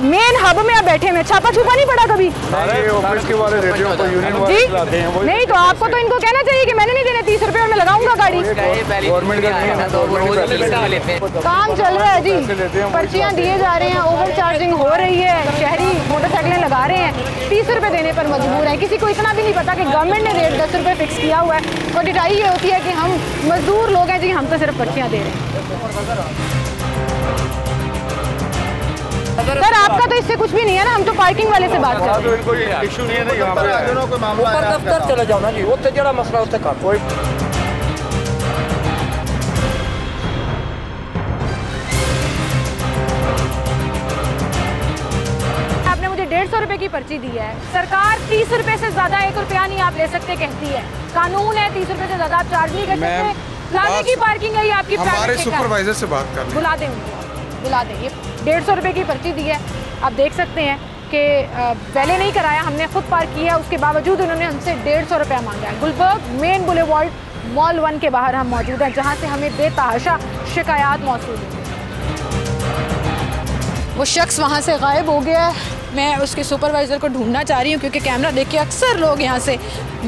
मेन हब में आप बैठे हैं, छापा छुपा नहीं पड़ा कभी? ऑफिस के वाले रेडियो को यूनियन वाले चलाते हैं वो। नहीं तो आपको तो इनको कहना चाहिए कि मैंने नहीं देने 30 रुपये और मैं लगाऊंगा गाड़ी। गवर्नमेंट का नहीं है, काम चल रहा है जी, पर्चियाँ दिए जा रहे हैं, ओवर चार्जिंग हो रही है, शहरी मोटरसाइकिलें लगा रहे हैं, 30 रुपये देने पर मजबूर है। किसी को इतना भी नहीं पता कि गवर्नमेंट ने रेट 10 रुपये फिक्स किया हुआ है। और डिटाई ये होती है कि हम मजदूर लोग हैं जी, हम तो सिर्फ पर्चियाँ दे रहे हैं। सर आपका तो इससे कुछ भी नहीं है ना, हम तो पार्किंग वाले से बात कर रहे हैं। कोई इशू नहीं है ना यहाँ पे। ऊपर दफ्तर चले जाओ ना जी, उत्ते जड़ा मसला उत्ते कर कोई। आपने मुझे 150 रुपये की पर्ची दी है, सरकार 30 रुपये से ज्यादा 1 रुपया नहीं आप ले सकते कहती है, कानून है 30 रुपये से ज्यादा आप चार्ज नहीं कर सकते। प्लाजा की पार्किंग है, ये आपकी हमारे सुपरवाइजर से बात कर, बुला दें उनको, बुला दें। ये 150 रुपये की पर्ची दी है, आप देख सकते हैं कि पहले नहीं कराया, हमने खुद पार्क किया, उसके बावजूद उन्होंने हमसे 150 रुपया मांगा है। गुलबर्ग मेन बुलेवार्ड मॉल 1 के बाहर हम मौजूद हैं, जहाँ से हमें बेतहाशा शिकायत मौसूल हुई। वो शख्स वहाँ से गायब हो गया है, मैं उसके सुपरवाइज़र को ढूंढना चाह रही हूँ, क्योंकि कैमरा देख के अक्सर लोग यहाँ से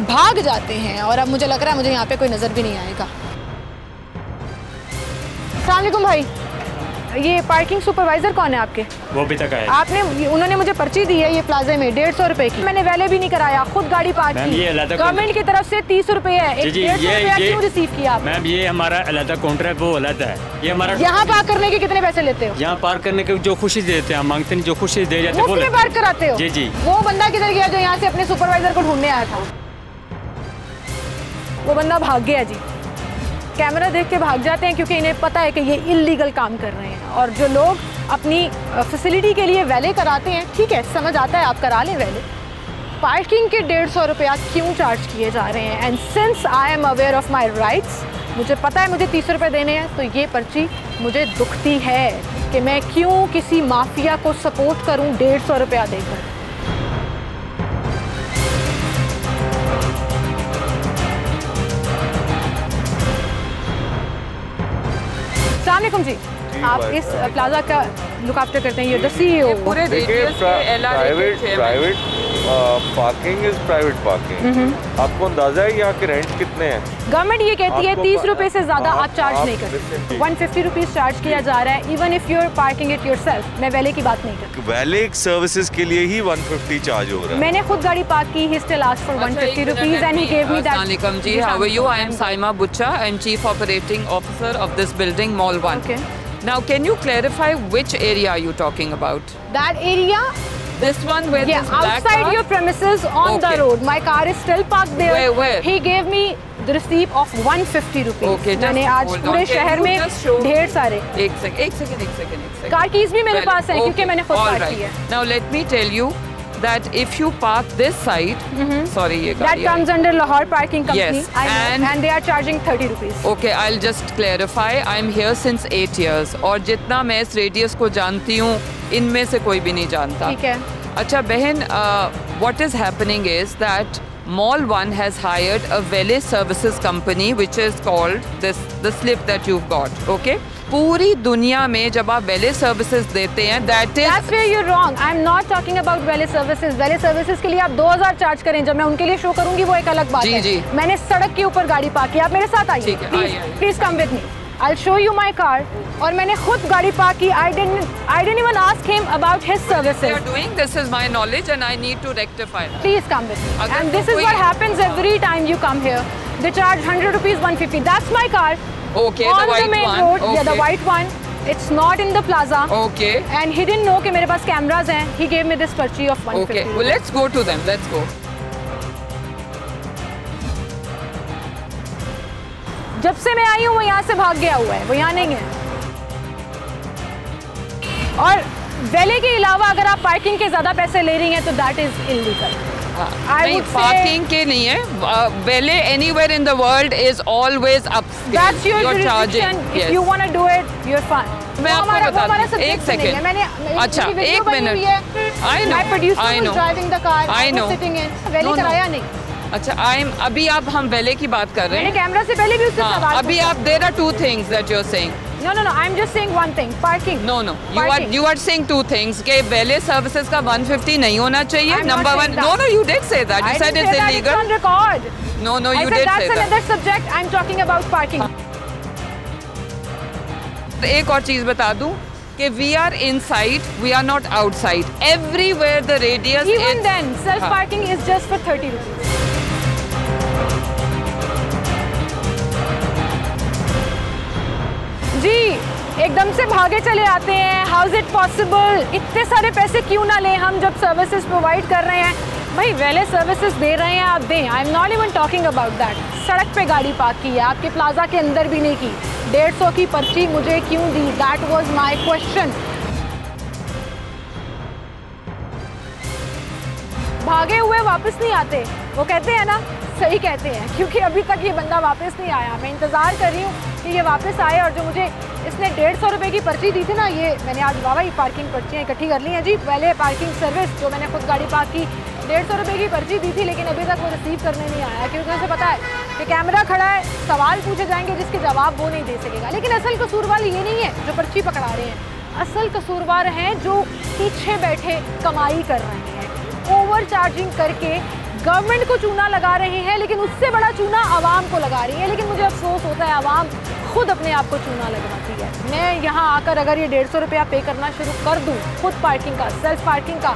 भाग जाते हैं और अब मुझे लग रहा है मुझे यहाँ पे कोई नज़र भी नहीं आएगा। अस्सलाम वालेकुम भाई, ये पार्किंग सुपरवाइजर कौन है आपके? वो भी तक है। आपने उन्होंने मुझे पर्ची दी है ये प्लाजा में 150 रुपये की, मैंने वैले भी नहीं कराया, खुद गाड़ी पार्क की, गवर्नमेंट की तरफ से 30 रुपये है, 150 रुपया क्यों रिसीव किया? मैम ये हमारा अलग काउंटर है, वो अलग है, ये हमारा। यहाँ पार्क करने के कितने पैसे लेते हो? यहाँ पार्क करने के जो खुशी देते हैं, मांगते नहीं, जो खुशी दे जाते हैं वो पार्क कराते हो? जी जी। वो बंदा किधर गया जो यहाँ से अपने सुपरवाइजर को ढूंढने आया था? वो बंदा भाग गया जी, कैमरा देख के भाग जाते हैं, क्योंकि इन्हें पता है कि ये इल्लीगल काम कर रहे हैं। और जो लोग अपनी फैसिलिटी के लिए वैले कराते हैं, ठीक है समझ आता है, आप करा लें वैले, पार्किंग के 150 रुपया क्यों चार्ज किए जा रहे हैं? And since I am aware of my rights, मुझे पता है मुझे 30 रुपये देने हैं, तो ये पर्ची मुझे दुखती है कि मैं क्यों किसी माफिया को सपोर्ट करूँ 150 रुपया देकर। अस्सलाम जी, आप इस प्लाजा का लुक आफ्टर करते हैं, ये CEO। पूरे private parking is private parking. आपको अंदाजा है यहाँ के रेंट कितने हैं? गवर्नमेंट ये कहती है 30 रुपये से ज्यादा आप चार्ज नहीं कर सकते, 150 रुपीज चार्ज किया जा रहा है, even if you are parking it yourself. मैं वैले की बात नहीं करती, वैले सर्विसेज के लिए ही 150 चार्ज हो रहा है। मैंने खुद गाड़ी पार्क की, he still asked for 150 rupees and he give me that. अस्सलाम वालेकुम जी, how are you? I am Saima Bucha and chief operating officer of this building mall 1। Now can you clarify which area are you talking about? That area, this one where this black outside your premises on the road. My car is still parked there. Where? He gave me the receipt of 150 rupees. Okay, मैंने आज पूरे शहर में ढेर सारे। एक second. Car keys भी मेरे पास है, क्योंकि मैंने खुद पार्क की है। Now let me tell you that if you park this side, sorry, that comes under Lahore Parking Company. Yes, and they are charging 30 rupees. Okay, I'll just clarify. I'm here since 8 years. और जितना मैं इस radius को जानती हूँ, इनमें से कोई भी नहीं जानता। ठीक है। अच्छा बहन, what is happening is that Mall 1 has hired a valet services company which is called the slip that you've got. Okay. पूरी दुनिया में जब आप वैले सर्विसेज देते हैं, That's where you're wrong. I'm not talking about valet services. Valet services के लिए आप 2000 चार्ज करें, जब मैं उनके लिए शो करूंगी वो एक अलग बात है। जी। मैंने सड़क के ऊपर गाड़ी पार्क की, आप मेरे साथ आइए, please come with me, I'll show you my car। और मैंने खुद गाड़ी पार्क की, I didn't even ask him about his services। You're doing this is my knowledge and I need to rectify that. Please come with me। And this is what happens every time you come here. They charge 100 rupees, 150. That's my car। Okay, on the white main one. road, okay. Yeah, the white one. It's not in the plaza. Okay. And he didn't know कि मेरे पास cameras हैं. He gave me this पर्ची of 150. Okay. Well, let's go to them. Let's go. जब से मैं आई हूँ वो यहाँ से भाग गया हुआ है, वो यहाँ नहीं है। और वैले के अलावा अगर आप पार्किंग के ज़्यादा पैसे ले रही हैं तो दैट इज इलीगल। नहीं, पार्किंग के नहीं है। Valet anywhere in the world is always up. That's your jurisdiction. If you want to do it you are fine. मैं आपको बता दूं, एक सेकंड। अच्छा, एक minute. I know driving the car, I know sitting in valet कराया नहीं। अच्छा, अभी आप हम वैले की बात कर रहे हैं। मैंने कैमरा से पहले भी उससे सवाल अभी आप there are two things that you are saying. No, I'm just saying one thing. Parking. No. You are saying two things. कि वैले सर्विसेज का 150 नहीं होना चाहिए. Number one. No, you did say that. You said it's illegal. It's on record. No, you did say that. That's another subject. I'm talking about parking. एक और चीज बता दूं कि we are inside, we are not outside. Everywhere the radius. Even then, self parking is just for 30 rupees. जी एकदम से भागे चले आते हैं। How is it possible? इतने सारे पैसे क्यों ना लें हम जब सर्विसेज प्रोवाइड कर रहे हैं। भाई वैले सर्विसेज दे रहे हैं, आप दें। I am not even talking about that. सड़क पे गाड़ी पार्क की है, आपके प्लाजा के अंदर भी नहीं की। 150 की पर्ची मुझे क्यों दी? That was my question. भागे हुए वापस नहीं आते, वो कहते हैं ना, सही कहते हैं, क्योंकि अभी तक ये बंदा वापस नहीं आया। मैं इंतज़ार कर रही हूँ कि ये वापस आए। और जो मुझे इसने 150 रुपये की पर्ची दी थी ना, ये मैंने आज वाह ही पार्किंग पर्चियाँ इकट्ठी कर ली हैं जी। पहले पार्किंग सर्विस जो मैंने खुद गाड़ी पार्क की, 150 रुपये की पर्ची दी थी, लेकिन अभी तक वो रिसीव करने नहीं आया, क्योंकि उसे पता है कि कैमरा खड़ा है, सवाल पूछे जाएंगे जिसके जवाब वो नहीं दे सकेगा। लेकिन असल कसूरवार ये नहीं है जो पर्ची पकड़ा रहे हैं, असल कसूरवार हैं जो पीछे बैठे कमाई कर रहे हैं, ओवर चार्जिंग करके गवर्नमेंट को चूना लगा रहे हैं, लेकिन उससे बड़ा चूना आवाम को लगा रही है। लेकिन मुझे अफसोस होता है आवाम खुद अपने आप को चूना लगवाती है। मैं यहाँ आकर अगर ये 150 रुपया पे करना शुरू कर दूँ खुद पार्किंग का, सेल्फ पार्किंग का,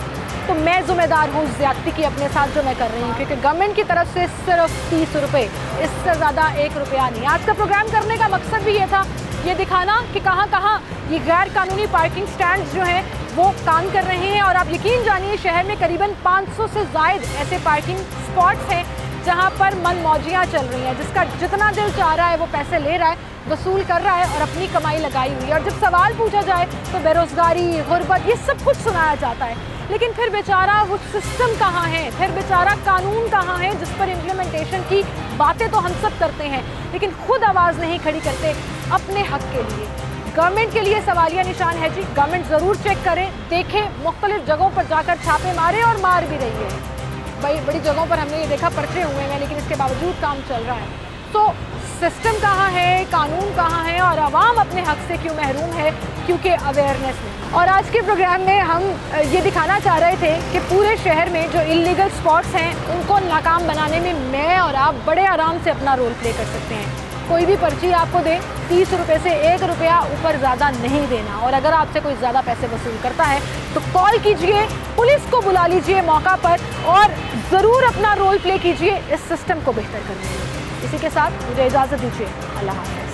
तो मैं ज़िम्मेदार हूँ ज़्यादती की अपने साथ जो मैं कर रही हूँ, क्योंकि गवर्नमेंट की तरफ से सिर्फ 30 रुपये, इससे ज़्यादा 1 रुपया नहीं। आज का प्रोग्राम करने का मकसद भी ये था, ये दिखाना कि कहाँ कहाँ ये गैर कानूनी पार्किंग स्टैंड जो हैं वो काम कर रहे हैं। और आप यकीन जानिए शहर में करीबन 500 से ज़ायद ऐसे पार्किंग स्पॉट्स हैं जहाँ पर मनमौजियाँ चल रही हैं। जिसका जितना दिल चाह रहा है वो पैसे ले रहा है, वसूल कर रहा है और अपनी कमाई लगाई हुई है। और जब सवाल पूछा जाए तो बेरोज़गारी, गुर्बत, ये सब कुछ सुनाया जाता है, लेकिन फिर बेचारा वो सिस्टम कहाँ है, फिर बेचारा कानून कहाँ है जिस पर इम्प्लीमेंटेशन की बातें तो हम सब करते हैं, लेकिन खुद आवाज़ नहीं खड़ी करते अपने हक के लिए। गवर्नमेंट के लिए सवालिया निशान है जी। गवर्नमेंट ज़रूर चेक करे, देखे, मुख्तलिफ जगहों पर जाकर छापे मारे और मार भी रही है। बड़ी जगहों पर हमने ये देखा पर्चे हुए हैं, लेकिन इसके बावजूद काम चल रहा है। तो सिस्टम कहाँ है, कानून कहाँ है और आवाम अपने हक से क्यों महरूम है? क्योंकि अवेयरनेस नहीं। और आज के प्रोग्राम में हम ये दिखाना चाह रहे थे कि पूरे शहर में जो इलीगल स्पॉट्स हैं उनको नाकाम बनाने में मैं और आप बड़े आराम से अपना रोल प्ले कर सकते हैं। कोई भी पर्ची आपको दे, 30 रुपये से 1 रुपया ऊपर ज़्यादा नहीं देना। और अगर आपसे कोई ज़्यादा पैसे वसूल करता है तो कॉल कीजिए, पुलिस को बुला लीजिए मौका पर और ज़रूर अपना रोल प्ले कीजिए इस सिस्टम को बेहतर करने में। इसी के साथ मुझे इजाज़त दीजिए। अल्लाह हाफ़िज़।